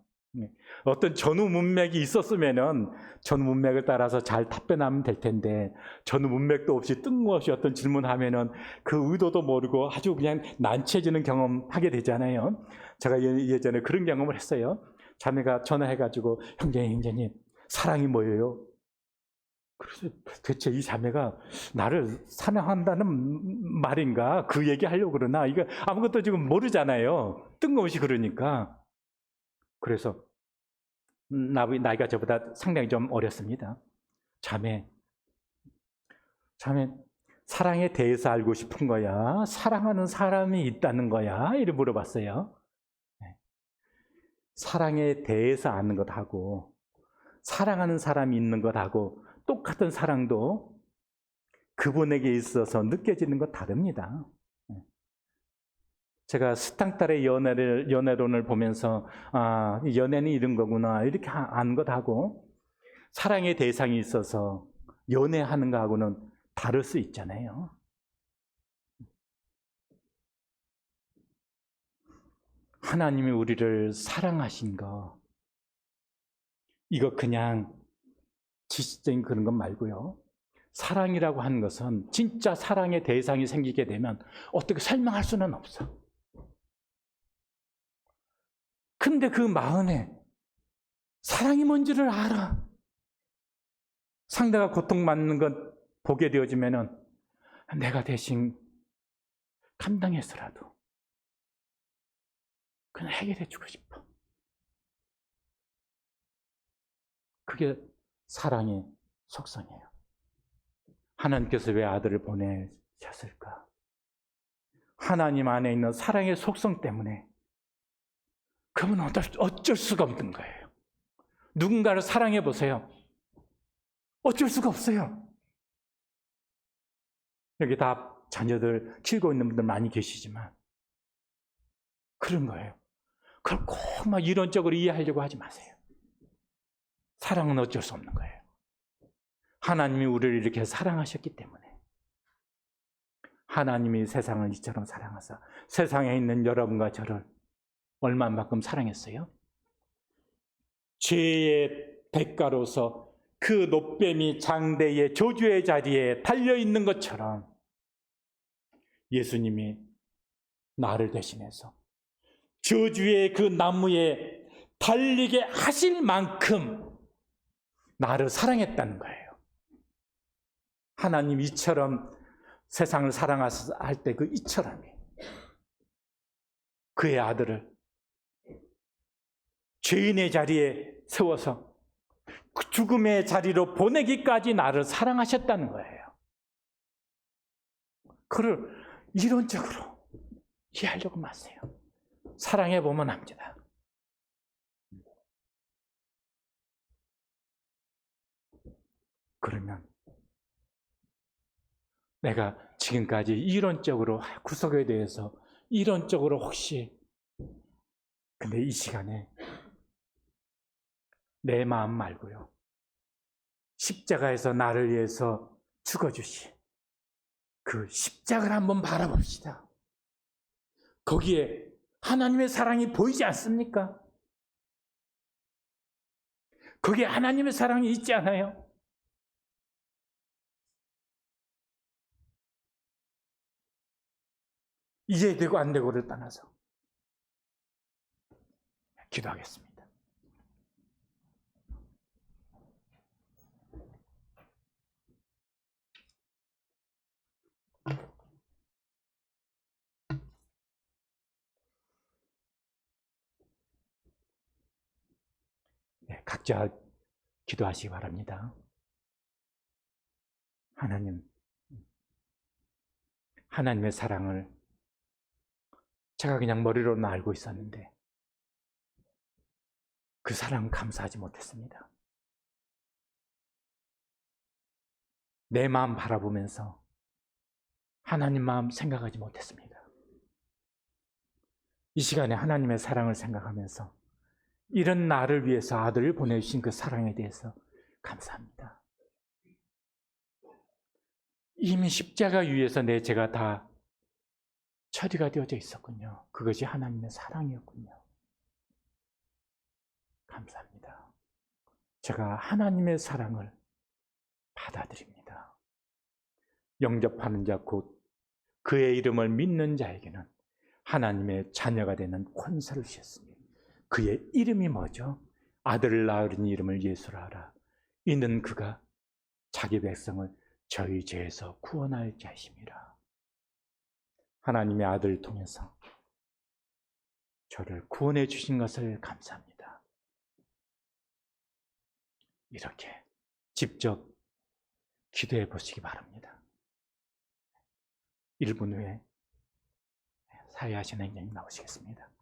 어떤 전후 문맥이 있었으면은 전후 문맥을 따라서 잘 답변하면 될 텐데, 전후 문맥도 없이 뜬금없이 어떤 질문하면은 그 의도도 모르고 아주 그냥 난처해지는 경험 하게 되잖아요. 제가 예전에 그런 경험을 했어요. 자매가 전화해가지고 형제님 사랑이 뭐예요? 그래서 대체 이 자매가 나를 사랑한다는 말인가? 그 얘기 하려고 그러나? 이거 아무것도 지금 모르잖아요. 뜬금없이 그러니까. 그래서 나이가 저보다 상당히 좀 어렸습니다. 자매 사랑에 대해서 알고 싶은 거야? 사랑하는 사람이 있다는 거야? 이렇게 물어봤어요. 사랑에 대해서 아는 것하고 사랑하는 사람이 있는 것하고 똑같은 사랑도 그분에게 있어서 느껴지는 것 다릅니다. 제가 스탕달의 연애론을 보면서 연애는 이런 거구나 이렇게 아는 것하고 사랑의 대상이 있어서 연애하는 것하고는 다를 수 있잖아요. 하나님이 우리를 사랑하신 거, 이거 그냥 지식적인 그런 것 말고요. 사랑이라고 하는 것은 진짜 사랑의 대상이 생기게 되면 어떻게 설명할 수는 없어. 근데 그 마음에 사랑이 뭔지를 알아. 상대가 고통받는 것 보게 되어지면은 내가 대신 감당해서라도 그냥 해결해 주고 싶어. 그게 사랑의 속성이에요. 하나님께서 왜 아들을 보내셨을까? 하나님 안에 있는 사랑의 속성 때문에 그분은 어쩔 수가 없는 거예요. 누군가를 사랑해 보세요. 어쩔 수가 없어요. 여기 다 자녀들 키우고 있는 분들 많이 계시지만 그런 거예요. 그걸 꼭 막 이론적으로 이해하려고 하지 마세요. 사랑은 어쩔 수 없는 거예요. 하나님이 우리를 이렇게 사랑하셨기 때문에 하나님이 세상을 이처럼 사랑하사 세상에 있는 여러분과 저를 얼마만큼 사랑했어요? 죄의 대가로서 그 놋뱀이 장대의 저주의 자리에 달려있는 것처럼 예수님이 나를 대신해서 저주의 그 나무에 달리게 하실 만큼 나를 사랑했다는 거예요. 하나님 이처럼 세상을 사랑할 때 그 이처럼이 그의 아들을 죄인의 자리에 세워서 그 죽음의 자리로 보내기까지 나를 사랑하셨다는 거예요. 그를 이론적으로 이해하려고 마세요. 사랑해 보면 압니다. 그러면 내가 지금까지 이론적으로 구속에 대해서 이론적으로 혹시 근데 이 시간에 내 마음 말고요. 십자가에서 나를 위해서 죽어주신 그 십자가를 한번 바라봅시다. 거기에 하나님의 사랑이 보이지 않습니까? 거기에 하나님의 사랑이 있지 않아요? 이해되고 안 되고를 떠나서 기도하겠습니다. 네, 각자 기도하시기 바랍니다. 하나님의 사랑을 제가 그냥 머리로는 알고 있었는데 그 사랑 감사하지 못했습니다. 내 마음 바라보면서 하나님 마음 생각하지 못했습니다. 이 시간에 하나님의 사랑을 생각하면서 이런 나를 위해서 아들을 보내주신 그 사랑에 대해서 감사합니다. 이미 십자가 위에서 내 죄가 다 처리가 되어져 있었군요. 그것이 하나님의 사랑이었군요. 감사합니다. 제가 하나님의 사랑을 받아들입니다. 영접하는 자 곧 그의 이름을 믿는 자에게는 하나님의 자녀가 되는 권세를 주셨습니다. 그의 이름이 뭐죠? 아들을 낳으린 이름을 예수라 하라. 이는 그가 자기 백성을 저희 죄에서 구원할 자이심이라. 하나님의 아들을 통해서 저를 구원해 주신 것을 감사합니다. 이렇게 직접 기도해 보시기 바랍니다. 1분 후에 사회하시는 행님 나오시겠습니다.